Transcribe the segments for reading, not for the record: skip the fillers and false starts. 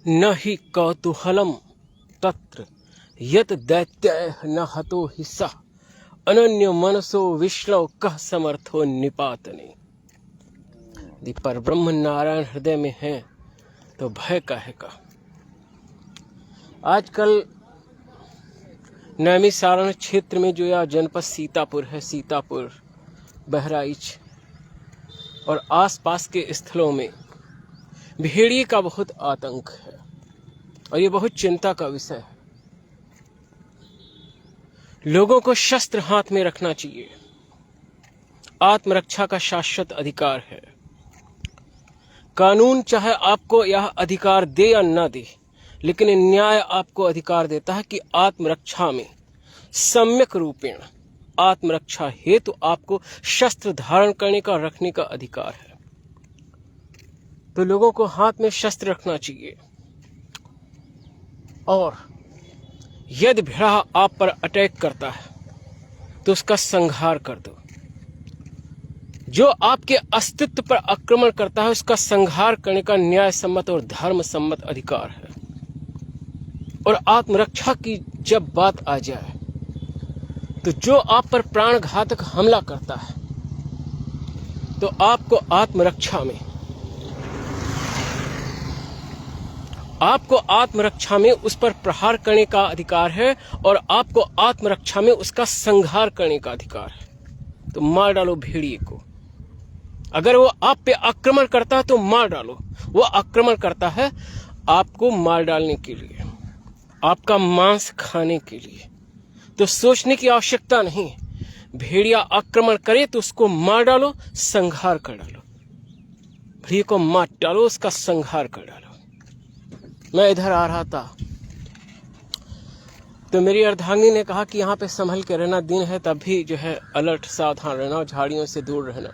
न हि कौतूहलम तत्र यत दैत्यैः न हतो हि सः अनन्य मनसो विष्णु कह समर्थो निपातने। यदि परब्रह्म नारायण हृदय में है तो भय काहे का। आजकल नैमिषारण्य क्षेत्र में जो यह जनपद सीतापुर है, सीतापुर, बहराइच और आसपास के स्थलों में भेड़िए का बहुत आतंक है और ये बहुत चिंता का विषय है। लोगों को शस्त्र हाथ में रखना चाहिए। आत्मरक्षा का शाश्वत अधिकार है। कानून चाहे आपको यह अधिकार दे या न दे, लेकिन न्याय आपको अधिकार देता है कि आत्मरक्षा में सम्यक रूपेण आत्मरक्षा हेतु आपको शस्त्र धारण करने का, रखने का अधिकार है। तो लोगों को हाथ में शस्त्र रखना चाहिए। और यदि भेड़ा आप पर अटैक करता है तो उसका संहार कर दो। जो आपके अस्तित्व पर आक्रमण करता है उसका संहार करने का न्याय सम्मत और धर्म सम्मत अधिकार है। और आत्मरक्षा की जब बात आ जाए तो जो आप पर प्राणघातक हमला करता है तो आपको आत्मरक्षा में उस पर प्रहार करने का अधिकार है और आपको आत्मरक्षा में उसका संहार करने का अधिकार है। तो मार डालो भेड़िए को। अगर वो आप पे आक्रमण करता है तो मार डालो। वो आक्रमण करता है आपको मार डालने के लिए, आपका मांस खाने के लिए। तो सोचने की आवश्यकता नहीं। भेड़िया आक्रमण करे तो उसको मार डालो, संहार कर डालो। भेड़िए को मार डालो, उसका संहार कर डालो। मैं इधर आ रहा था तो मेरी अर्धांगिनी ने कहा कि यहाँ पे संभल के रहना, दिन है तब भी जो है अलर्ट, सावधान रहना और झाड़ियों से दूर रहना।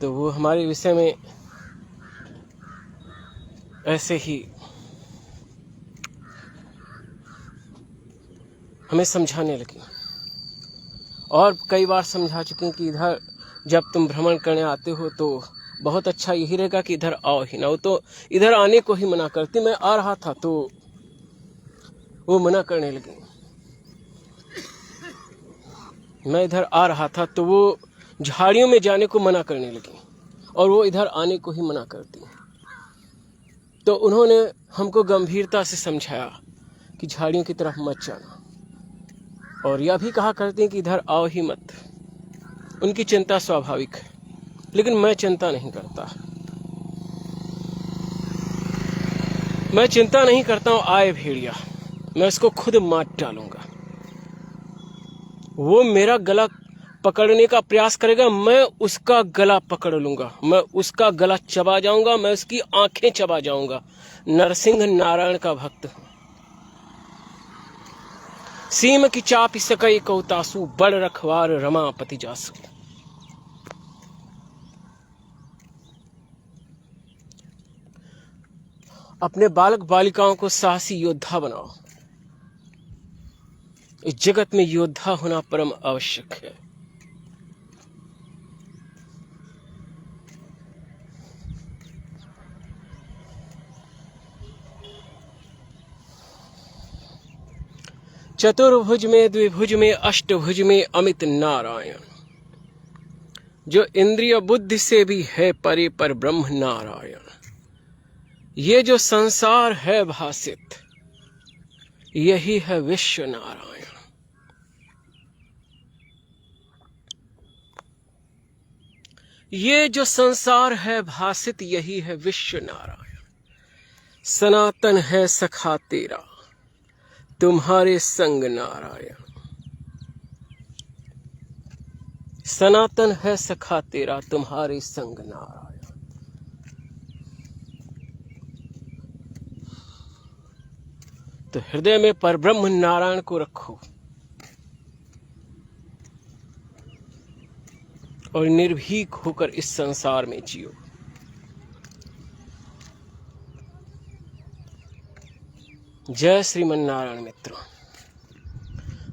तो वो हमारे विषय में ऐसे ही हमें समझाने लगी और कई बार समझा चुकी कि इधर जब तुम भ्रमण करने आते हो तो बहुत अच्छा यही रहेगा कि इधर आओ ही ना। वो तो इधर आने को ही मना करती। मैं आ रहा था तो वो मना करने लगी। मैं इधर आ रहा था तो वो झाड़ियों में जाने को मना करने लगी और वो इधर आने को ही मना करती। तो उन्होंने हमको गंभीरता से समझाया कि झाड़ियों की तरफ मत जाना और यह भी कहा करती हैं कि इधर आओ ही मत। उनकी चिंता स्वाभाविक है, लेकिन मैं चिंता नहीं करता। मैं चिंता नहीं करता हूं। आए भेड़िया, मैं उसको खुद मार डालूंगा। वो मेरा गला पकड़ने का प्रयास करेगा, मैं उसका गला पकड़ लूंगा। मैं उसका गला चबा जाऊंगा, मैं उसकी आंखें चबा जाऊंगा। नरसिंह नारायण का भक्त हूं। सीम की चापी सकई कौतासु, बड़ रखवार रमापति जासु। अपने बालक बालिकाओं को साहसी योद्धा बनाओ। इस जगत में योद्धा होना परम आवश्यक है। चतुर्भुज में, द्विभुज में, अष्टभुज में अमित नारायण, जो इंद्रिय बुद्धि से भी है परे पर ब्रह्म नारायण। ये जो संसार है भासित, यही है विश्व नारायण। ये जो संसार है भासित, यही है विश्व नारायण। सनातन है सखा तेरा, तुम्हारे संग नारायण। सनातन है सखा तेरा, तुम्हारे संग नारायण। तो हृदय में परब्रह्म नारायण को रखो और निर्भीक होकर इस संसार में जियो। जय श्रीमन नारायण मित्रों।